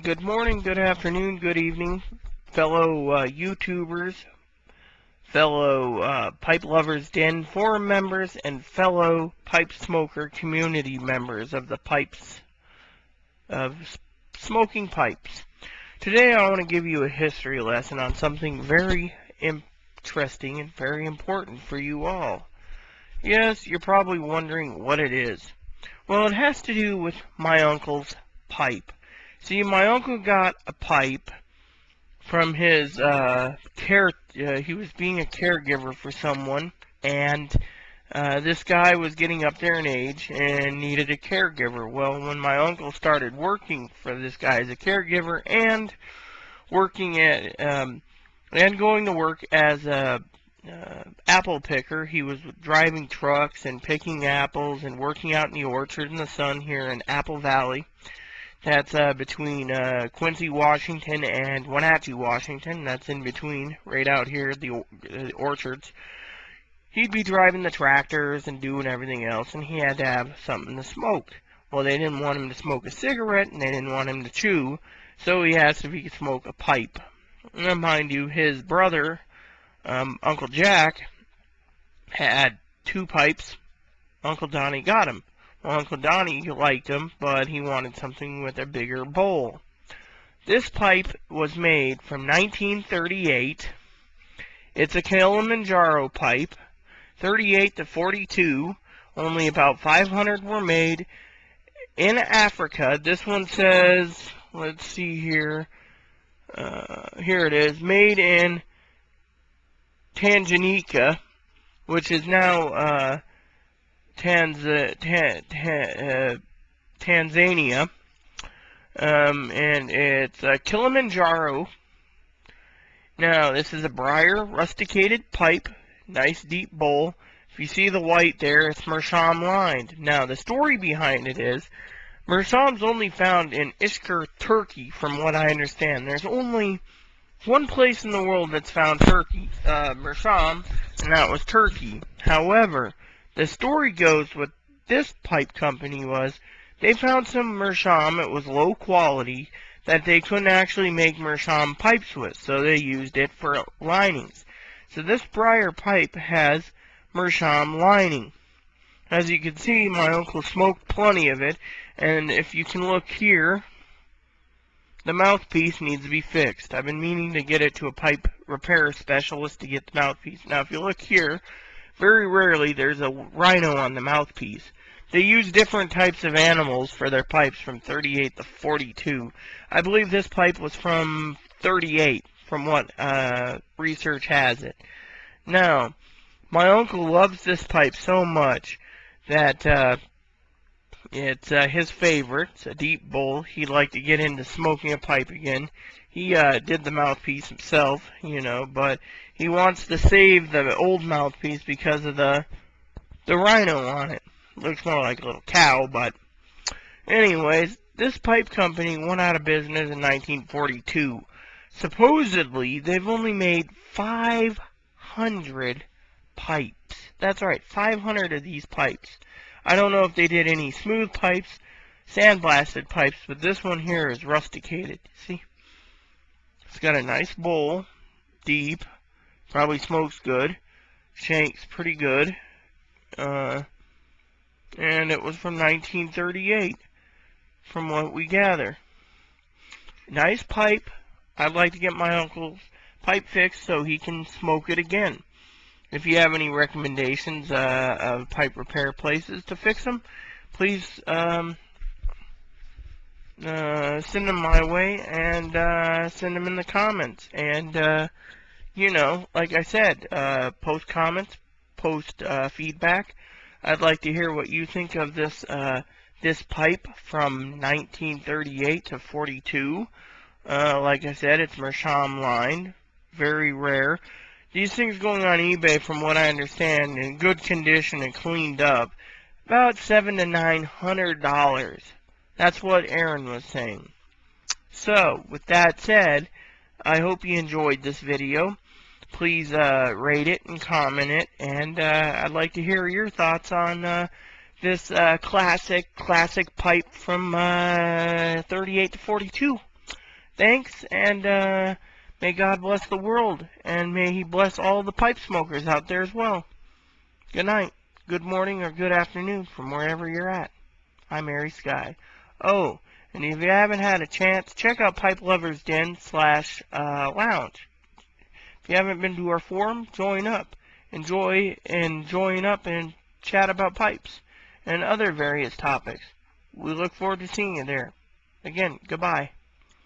Good morning, good afternoon, good evening, fellow YouTubers, fellow Pipe Lovers Den forum members, and fellow pipe smoker community members of the pipes of smoking pipes. Today I want to give you a history lesson on something very interesting and very important for you all. Yes, you're probably wondering what it is. Well, it has to do with my uncle's pipe. See, my uncle got a pipe from his he was being a caregiver for someone, and this guy was getting up there in age and needed a caregiver. Well, when my uncle started working for this guy as a caregiver and working at and going to work as a apple picker, he was driving trucks and picking apples and working out in the orchard in the sun here in Apple Valley. That's between Quincy, Washington and Wenatchee, Washington. That's in between, right out here at the orchards. He'd be driving the tractors and doing everything else, and he had to have something to smoke. Well, they didn't want him to smoke a cigarette, and they didn't want him to chew, so he asked if he could smoke a pipe. Now, mind you, his brother, Uncle Jack, had two pipes. Uncle Donnie got him. Well, Uncle Donnie liked him, but he wanted something with a bigger bowl. This pipe was made from 1938. It's a Kilamanjaro pipe, 38 to 42. Only about 500 were made in Africa. This one says, let's see here. Here it is, made in Tanganyika, which is now Tanzania, and it's Kilamanjaro. Now, this is a briar rusticated pipe, nice deep bowl. If you see the white there, it's meerschaum lined. Now, the story behind it is, meerschaum's only found in Ishkur, Turkey, from what I understand. There's only one place in the world that's found meerschaum, and that was Turkey. However, the story goes what this pipe company was, they found some meerschaum, it was low quality, that they couldn't actually make meerschaum pipes with, so they used it for linings. So this briar pipe has meerschaum lining. As you can see, my uncle smoked plenty of it, and if you can look here, the mouthpiece needs to be fixed. I've been meaning to get it to a pipe repair specialist to get the mouthpiece. Now, if you look here, very rarely there's a rhino on the mouthpiece. They use different types of animals for their pipes from 38 to 42. I believe this pipe was from 38, from what research has it. Now, my uncle loves this pipe so much that it's his favorite. It's a deep bowl. He'd like to get into smoking a pipe again. He did the mouthpiece himself, you know, but he wants to save the old mouthpiece because of the rhino on it. Looks more like a little cow, but anyways, this pipe company went out of business in 1942. Supposedly, they've only made 500 pipes. That's right, 500 of these pipes. I don't know if they did any smooth pipes, sandblasted pipes, but this one here is rusticated. See? It's got a nice bowl, deep, probably smokes good, shanks pretty good, and it was from 1938, from what we gather. Nice pipe. I'd like to get my uncle's pipe fixed so he can smoke it again. If you have any recommendations of pipe repair places to fix them, please send them my way and send them in the comments. And, you know, like I said, post comments, post feedback. I'd like to hear what you think of this this pipe from 1938 to 42. Like I said, it's meerschaum lined, very rare. These things going on eBay, from what I understand, in good condition and cleaned up, about $700 to $900. That's what Aaron was saying. So, with that said, I hope you enjoyed this video. Please rate it and comment it, and I'd like to hear your thoughts on this classic pipe from 38 to 42. Thanks, and may God bless the world, and may He bless all the pipe smokers out there as well. Good night, good morning, or good afternoon from wherever you're at. I'm Airy Sky. Oh, and if you haven't had a chance, check out Pipe Lovers Den /lounge. If you haven't been to our forum, join up. Enjoy and join up and chat about pipes and other various topics. We look forward to seeing you there. Again, goodbye.